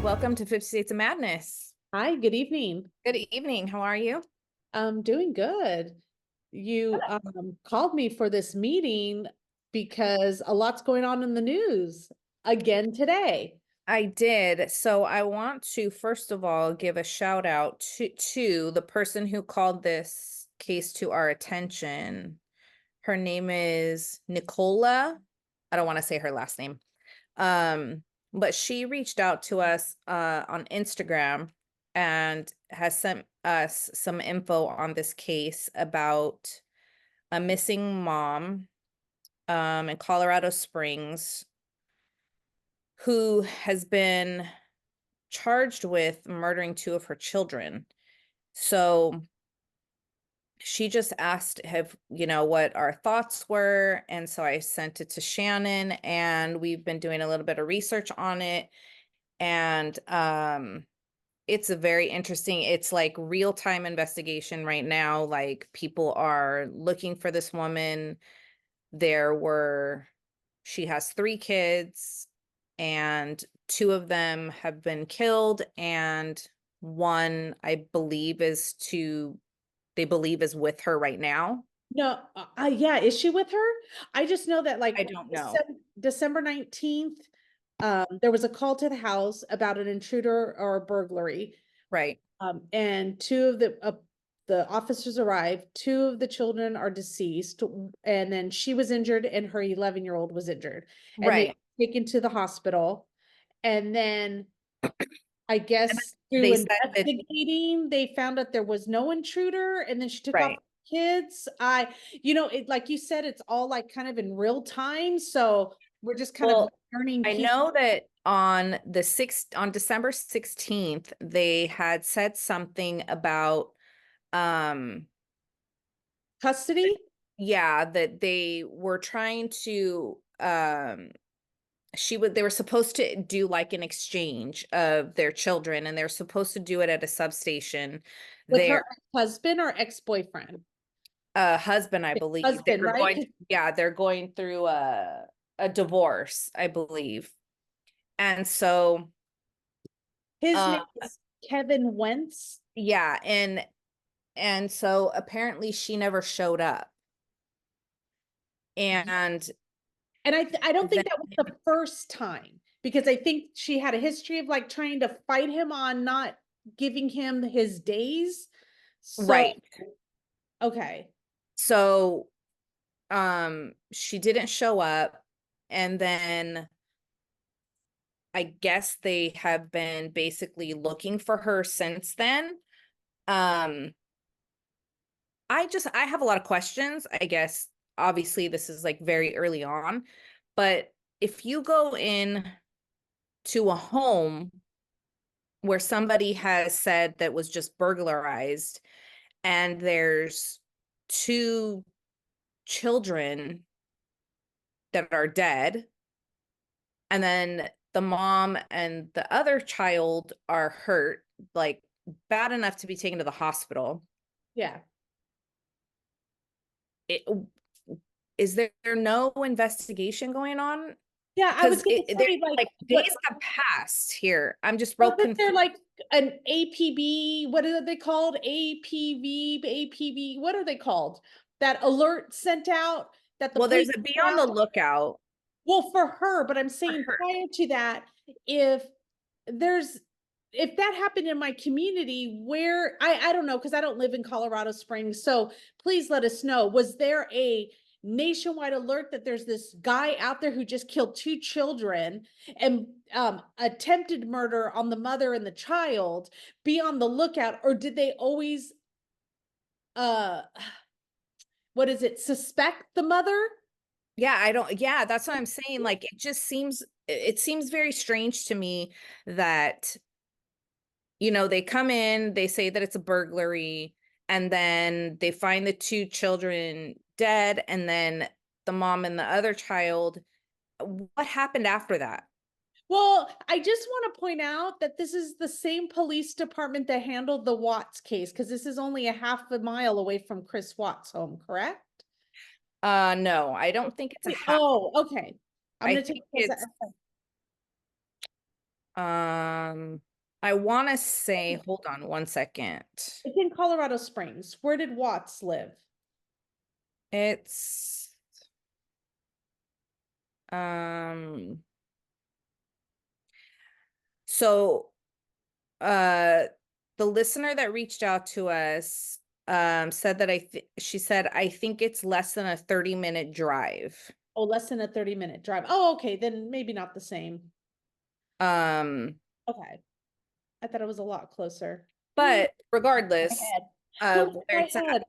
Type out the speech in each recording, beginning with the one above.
welcome to 50 States of Madness. Hi, good evening. Good evening. How are you? I'm doing good. You called me for this meeting because a lot's going on in the news again today. I did. So I want to first of all give a shout out to the person who called this case to our attention. Her name is Nicola. I don't want to say her last name. But she reached out to us on Instagram and has sent us some info on this case about a missing mom in Colorado Springs who has been charged with murdering two of her children. So she just asked what our thoughts were. And so I sent it to Shannon, and we've been doing a little bit of research on it. And it's a very interesting, it's like real-time investigation right now. Like, people are looking for this woman. She has three kids, and two of them have been killed, and one, they believe is with her right now. No, yeah, is she with her? I just know that I don't know. December 19th, there was a call to the house about an intruder or a burglary. Right. And two of the officers arrived. Two of the children are deceased, and then she was injured, and her 11-year-old was injured, and they Right. were taken to the hospital. And then I And guess through they said that, investigating, they found out there was no intruder, and then she took off right. the kids. It, like you said, it's all like kind of in real time, so we're just kind of Well, learning I pieces. know that on December 16th, they had said something about um Custody. yeah, that they were trying to they were supposed to do like an exchange of their children, and they're supposed to do it at a substation. With her Their husband or ex-boyfriend? husband, I believe, Husband, right? they're going through a divorce, I believe. And so His uh name is Kevin Wentz. yeah, and so apparently she never showed up. And And I don't then think that was the first time, because I think she had a history of like trying to fight him on not giving him his days. So, right. okay. So she didn't show up, and then I guess they have been basically looking for her since then. Um, I have a lot of questions. I guess obviously this is like very early on, but if you go in to a home where somebody has said that was just burglarized, and there's two children that are dead, and then the mom and the other child are hurt, like bad enough to be taken to the hospital. Yeah. It, is there no investigation going on? Yeah, I was Because gonna there's say, like, like what days have passed here. I'm just real wasn't there confused. like an APB? What are they called? APV, APV, what are they called? That alert sent out that the Well, police there's a be put on the out? lookout Well, for her, but I'm for saying her. prior to that, if there's if that happened in my community, where I don't know, because I don't live in Colorado Springs, so please let us know. Was there a nationwide alert that there's this guy out there who just killed two children and attempted murder on the mother and the child? Be on the lookout, or did they always uh what is it, suspect the mother? Yeah, yeah, that's what I'm saying. Like, it seems very strange to me that, they come in, they say that it's a burglary, and then they find the two children dead, and then the mom and the other child. What happened after that? Well, I just want to point out that this is the same police department that handled the Watts case, because this is only a half a mile away from Chris Watts' home, correct? No, I don't think it's a half. Oh, okay. I'm I gonna think take this. it's I want to say, hold on one second. It's in Colorado Springs. Where did Watts live? It's, um, so, uh, the listener that reached out to us, said that she said, I think it's less than a 30-minute drive. Oh, less than a 30-minute drive. Oh, okay, then maybe not the same. Um, Okay. I thought it was a lot closer. but My regardless head. of Went where my it's at, head.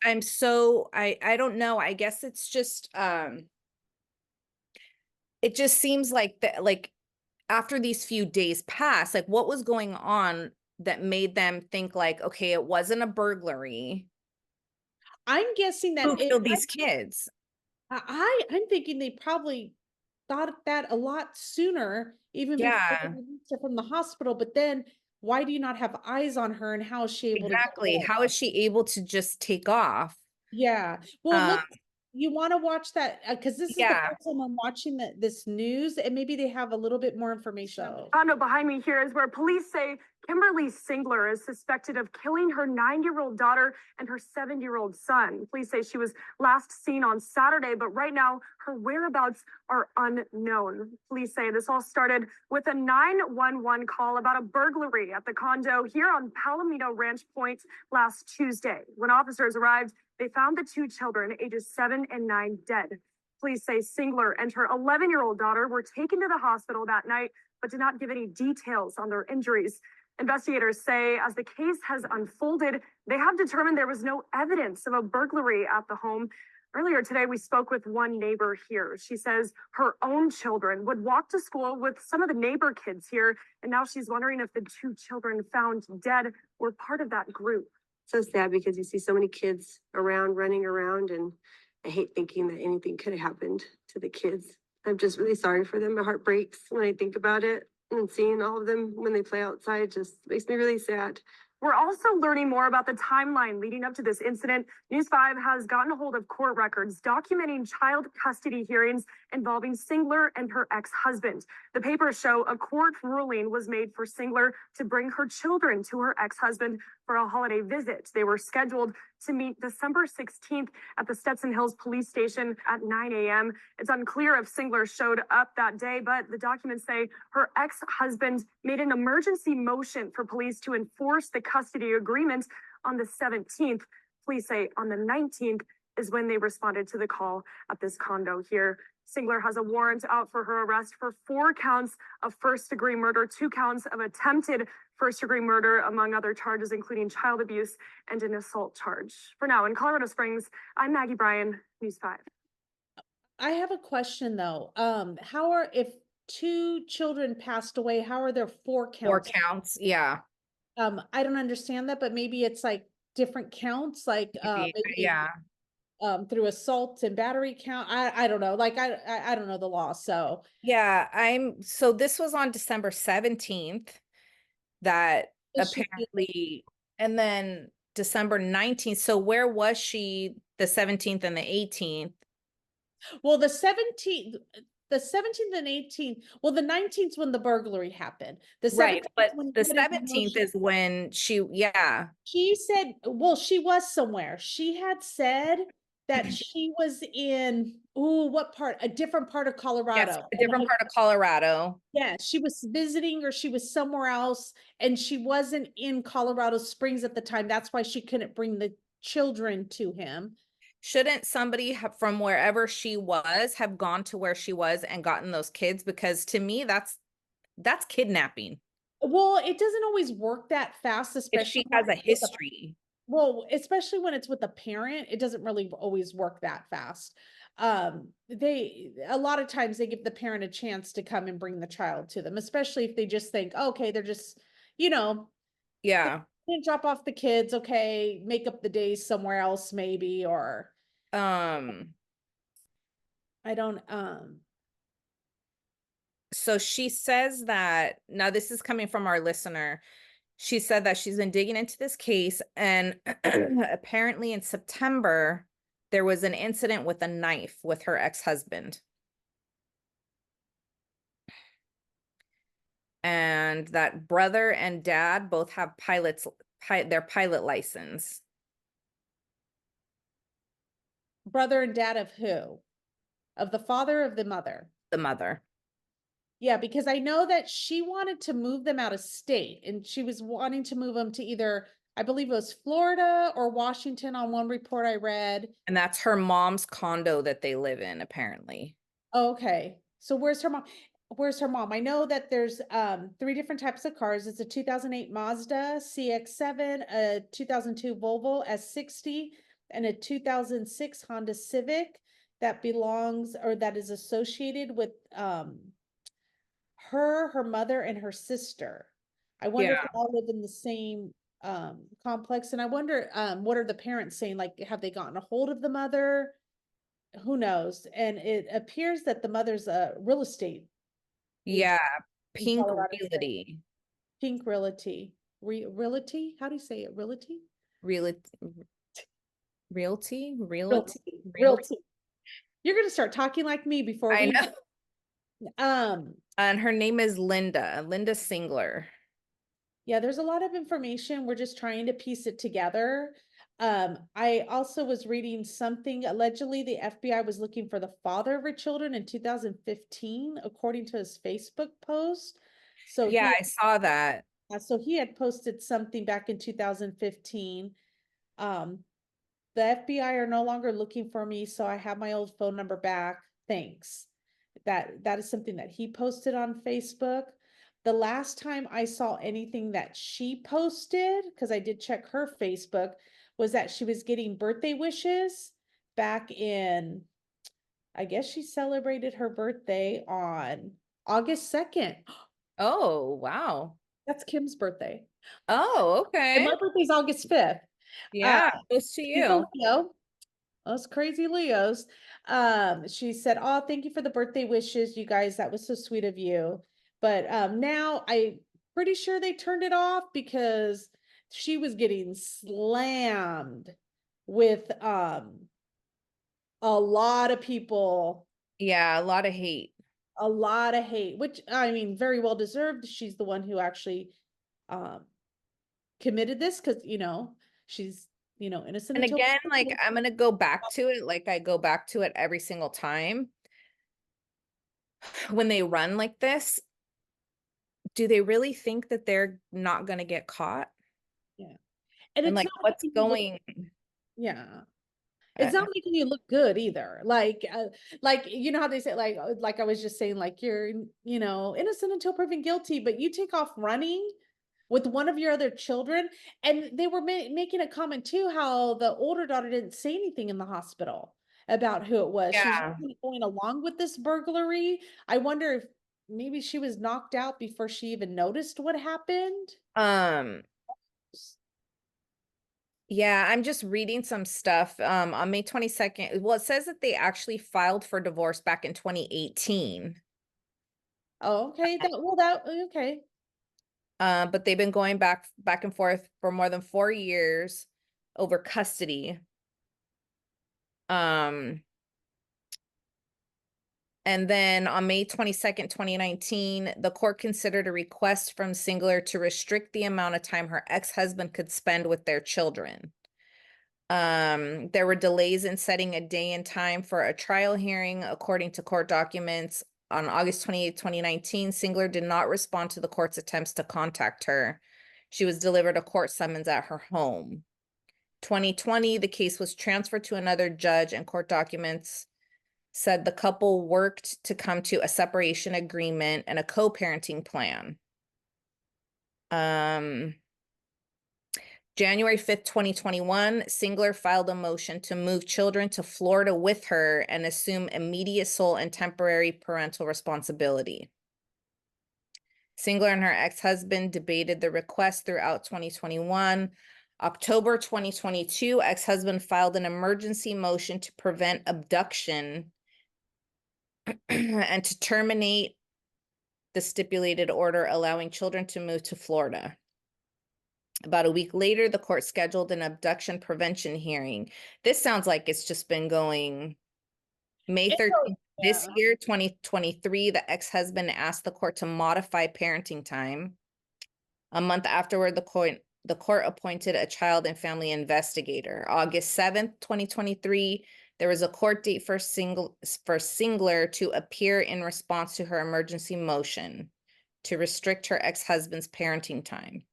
I'm so, I don't know. I guess it's just, it just seems like that, like after these few days pass, like what was going on that made them think like, okay, it wasn't a burglary. I'm guessing that Who killed these kids? I'm thinking they probably thought of that a lot sooner, even before they Yeah, released her from the hospital. But then why do you not have eyes on her and how is she able to get exactly. away? How is she able to just take off? Yeah. Well, Um, look, you want to watch that because this is the yeah, first time I'm watching this news, and maybe they have a little bit more information. Condo behind me here is where police say Kimberlee Singler is suspected of killing her 9-year-old daughter and her 7-year-old son. Police say she was last seen on Saturday, but right now her whereabouts are unknown. Police say this all started with a 911 call about a burglary at the condo here on Palomino Ranch Point last Tuesday. When officers arrived, they found the two children, ages 7 and 9, dead. Police say Singler and her 11-year-old daughter were taken to the hospital that night, but did not give any details on their injuries. Investigators say as the case has unfolded, they have determined there was no evidence of a burglary at the home. Earlier today, we spoke with one neighbor here. She says her own children would walk to school with some of the neighbor kids here, and now she's wondering if the two children found dead were part of that group. So sad because you see so many kids around, running around, and I hate thinking that anything could have happened to the kids. I'm just really sorry for them. My heart breaks when I think about it, and seeing all of them when they play outside just makes me really sad. We're also learning more about the timeline leading up to this incident. News 5 has gotten a hold of court records documenting child custody hearings involving Singler and her ex-husband. The papers show a court ruling was made for Singler to bring her children to her ex-husband for a holiday visit. They were scheduled to meet December 16th at the Stetson Hills police station at 9 a.m. It's unclear if Singler showed up that day, but the documents say her ex-husband made an emergency motion for police to enforce the custody agreement on the 17th. Police say on the 19th is when they responded to the call at this condo here. Singler has a warrant out for her arrest for 4 counts of first-degree murder, 2 counts of attempted first-degree murder, among other charges, including child abuse and an assault charge. For now, in Colorado Springs, I'm Maggie Bryan, News 5. I have a question though. How are if 2 children passed away, how are there 4 four counts? counts. Yeah. I don't understand that, but maybe it's like different counts, like maybe Yeah. through assault and battery count. I don't know. Like I don't know the law, so Yeah. So this was on December 17th that is she apparently, and then December 19th. So where was she the 17th and the 18th? well the 17th and 18th, well the 19th when the burglary happened. The Right. 17th But when the he put his 17th motion. is when yeah. She said, well, she was somewhere. She had said that she was in, oh, what part? A different part of Yes, Colorado. a And different part of Colorado. yeah, she was visiting or she was somewhere else and she wasn't in Colorado Springs at the time. That's why she couldn't bring the children to him. Shouldn't somebody from wherever she was have gone to where she was and gotten those kids? Because to me, that's kidnapping. Well, it doesn't always work that fast, If especially she when has a it's with a history. well, especially when it's with a parent, it doesn't really always work that fast. They a lot of times they give the parent a chance to come and bring the child to them, especially if they just think, okay, they're just, you know, they Yeah. didn't drop off the kids, okay, make up the days somewhere else maybe, or Um, I don't so she says that now this is coming from our listener. She said that she's been digging into this case, and apparently in September, there was an incident with a knife with her ex-husband. and that brother and dad both have their pilot license. Brother and dad of who? Of the father or of the mother? The mother. Yeah, because I know that she wanted to move them out of state and she was wanting to move them to either, I believe it was Florida or Washington on one report I read. And that's her mom's condo that they live in, apparently. Okay, so where's her mom? Where's her mom? I know that there's 3 different types of cars. It's a 2008 Mazda CX-7, a 2002 Volvo S60, and a 2006 Honda Civic that belongs or that is associated with her mother, and her sister. I wonder if Yeah. they all live in the same complex. And I wonder what are the parents saying? Like, have they gotten a hold of the mother? Who knows? And it appears that the mother's a real estate agent Yeah. in Pink Colorado Springs. Realty. Pink Realty. Realty? How do you say it? Realty? Realty. Realty. Realty. Realty. Realty. Realty. You're gonna start talking like me before I we know. And her name is Linda Singler. Yeah, there's a lot of information. We're just trying to piece it together. I also was reading something, allegedly the FBI was looking for the father of her children in 2015, according to his Facebook post. So Yeah, I saw that. so he had posted something back in 2015. Um, the FBI are no longer looking for me, so I have my old phone number back. Thanks. That is something that he posted on Facebook. The last time I saw anything that she posted, because I did check her Facebook, was that she was getting birthday wishes back in, I guess she celebrated her birthday on August 2nd. Oh, wow. That's Kim's birthday. Oh, And okay. my birthday's August 5th. Yeah, close to She's a you. Leo. Those crazy Leos. She said, "Oh, thank you for the birthday wishes, you guys. That was so sweet of you." But now I'm pretty sure they turned it off because she was getting slammed with a lot of people, Yeah, a lot of hate. a lot of hate, which I mean, very well deserved. She's the one who actually um committed this because she's innocent And until again, like I'm gonna go back to it, like I go back to it every single time. When they run like this, do they really think that they're not gonna get caught? yeah. And And it's like not what's making you look, going yeah. uh, It's not making you look good either. Like you know how they say like I was just saying like you're innocent until proven guilty, but you take off running with one of your other children, and they were making a comment too how the older daughter didn't say anything in the hospital about who it was. She's just yeah. kind of going along with this burglary. I wonder if maybe she was knocked out before she even noticed what happened. Um, yeah, I'm just reading some stuff on May 22nd. Well, it says that they actually filed for divorce back in 2018. Oh, okay. That okay. But they've been going back and forth for more than 4 years over custody. Um, and then on May 22nd, 2019, the court considered a request from Singler to restrict the amount of time her ex-husband could spend with their children. There were delays in setting a day and time for a trial hearing, according to court documents. On August 28th, 2019, Singler did not respond to the court's attempts to contact her. She was delivered a court summons at her home. 2020, the case was transferred to another judge, and court documents said the couple worked to come to a separation agreement and a co-parenting plan. January 5th, 2021, Singler filed a motion to move children to Florida with her and assume immediate sole and temporary parental responsibility. Singler and her ex-husband debated the request throughout 2021. October 2022, ex-husband filed an emergency motion to prevent abduction and to terminate the stipulated order allowing children to move to Florida. About a week later, the court scheduled an abduction prevention hearing. This sounds like it's just been going May 13th, This Yeah. year, 2023, the ex-husband asked the court to modify parenting time. A month afterward, the court appointed a child and family investigator. August 7th, 2023, there was a court date for Singler to appear in response to her emergency motion to restrict her ex-husband's parenting time.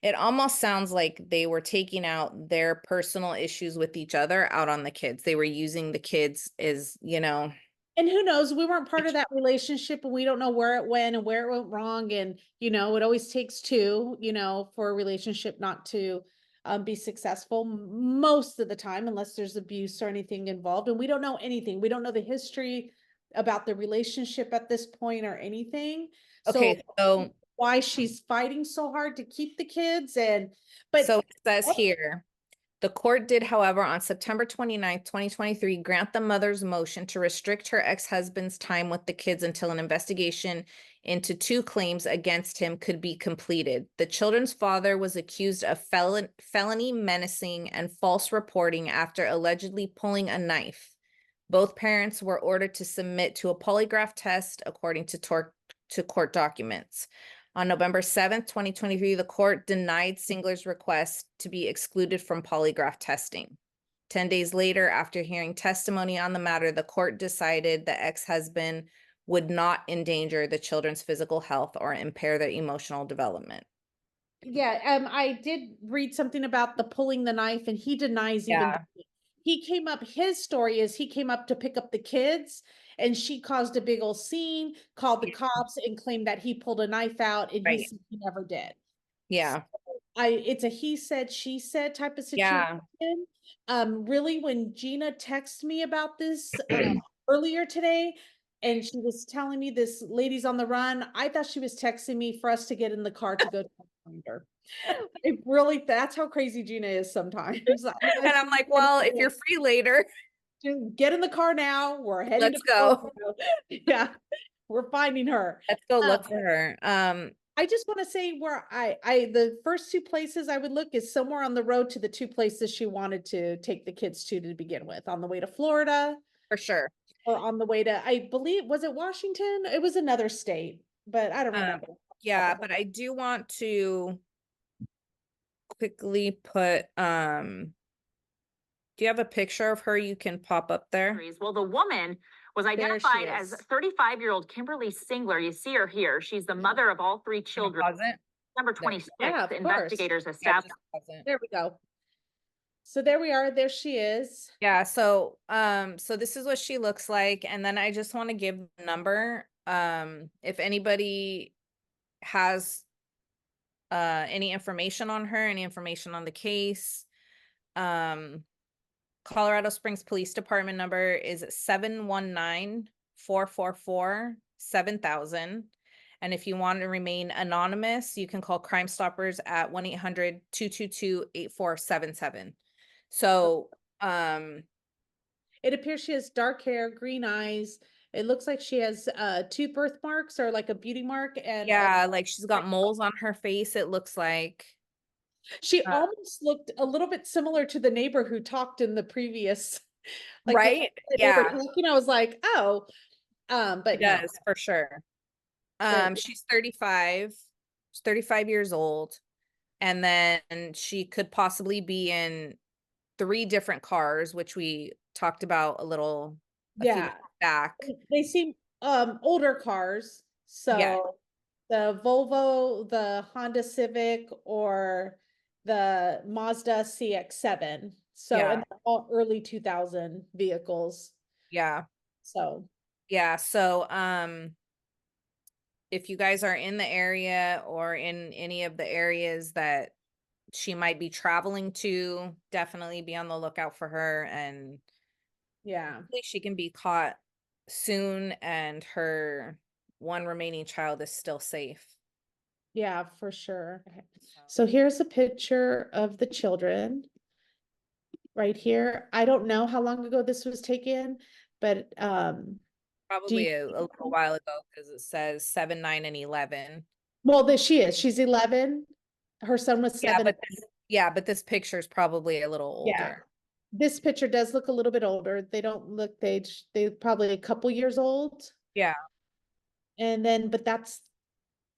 It almost sounds like they were taking out their personal issues with each other out on the kids. They were using the kids as, And who knows, we weren't part of that relationship and we don't know where it went and where it went wrong. And, it always takes two, for a relationship not to be successful most of the time, unless there's abuse or anything involved. And we don't know anything. We don't know the history about the relationship at this point or anything. okay, so Why she's fighting so hard to keep the kids but it says here, the court did, however, on September 29th, 2023, grant the mother's motion to restrict her ex-husband's time with the kids until an investigation into 2 claims against him could be completed. The children's father was accused of felony menacing and false reporting after allegedly pulling a knife. Both parents were ordered to submit to a polygraph test according to court documents. On November 7th, 2023, the court denied Singler's request to be excluded from polygraph testing. 10 days later, after hearing testimony on the matter, the court decided the ex-husband would not endanger the children's physical health or impair their emotional development. yeah, I did read something about the pulling the knife and he denies even Yeah. his story is he came up to pick up the kids and she caused a big old scene, called the cops and claimed that he pulled a knife out and he Right. said he never did. Yeah. It's a he said, she said type of situation. Really, when Gina texted me about this earlier today, and she was telling me this lady's on the run, I thought she was texting me for us to get in the car to go find her. It really, that's how crazy Gina is sometimes. And I'm like, well, if you're free later, just get in the car now. We're heading let's to go. Yeah, we're finding her. Let's go look for her. I just want to say where the first 2 places I would look is somewhere on the road to the 2 places she wanted to take the kids to begin with, on the way to Florida for sure. or on the way to, I believe, was it Washington? It was another state, but I don't remember. Yeah, but I do want to quickly put, do you have a picture of her you can pop up there? Well, the woman was identified as 35-year-old Kimberly Singler. You see her here. She's the mother of all 3 children. Number 26, Yeah, the investigators established. There we go. So there we are. There she is. Yeah, so this is what she looks like. And then I just want to give the number. If anybody has any information on her, any information on the case, Colorado Springs Police Department number is 719-444-7000. And if you want to remain anonymous, you can call Crime Stoppers at 1-800-222-8477. So, it appears she has dark hair, green eyes. It looks like she has 2 birthmarks or like a beauty mark. And yeah, like she's got moles on her face, it looks like. she almost looked a little bit similar to the neighbor who talked in the previous, like right? Yeah. Talking, I was like, oh, but Yes, no. For sure. She's 35. She's 35 years old. And then she could possibly be in 3 different cars, which we talked about a few minutes back. They seem older cars. So the Volvo, the Honda Civic, or the Mazda CX-7. So and all early 2000 vehicles. Yeah. So if you guys are in the area or in any of the areas that she might be traveling to, definitely be on the lookout for her, and hopefully she can be caught soon and her one remaining child is still safe. Yeah, for sure. So here's a picture of the children right here. I don't know how long ago this was taken, but probably a little while ago, because it says 7, 9, and 11. Well, she's 11. Her son was 7. But this picture is probably a little older. This picture does look a little bit older. They don't look, they probably a couple years old. Yeah. And then, but that's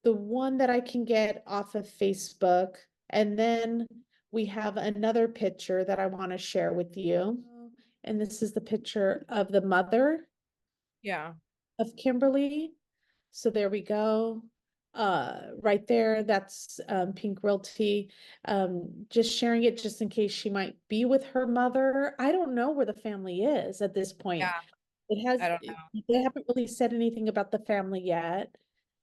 the one that I can get off of Facebook. And then we have another picture that I want to share with you. And this is the picture of the mother Yeah. of Kimberly. So there we go. Right there, that's Pink Realty. Just sharing it just in case she might be with her mother. I don't know where the family is at this point. Yeah. It has, I don't know. they haven't really said anything about the family yet.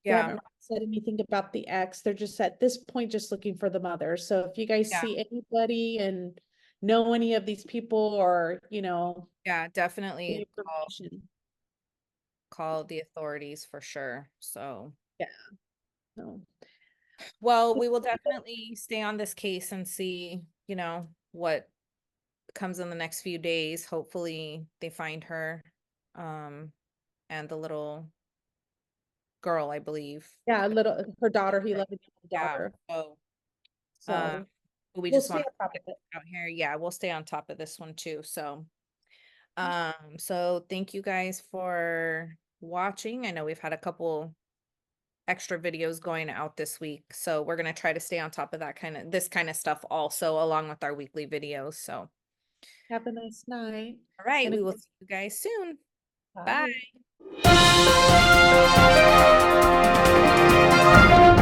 They Yeah. haven't said anything about the ex. They're just at this point just looking for the mother. So if you guys Yeah. see anybody and know any of these people, or Yeah, the definitely information. call the authorities for sure. So, Yeah. No. well, we will definitely stay on this case and see, what comes in the next few days. Hopefully they find her, and the little girl, I believe. Yeah, her daughter, he loved Yeah. daughter. So, So we we'll just stay want on top of it. out here. Yeah, we'll stay on top of this one too. So thank you guys for watching. I know we've had a couple extra videos going out this week, so we're gonna try to stay on top of this kind of stuff also, along with our weekly videos. So, Have a nice night. all right, And we will see you guys soon. bye. Bye.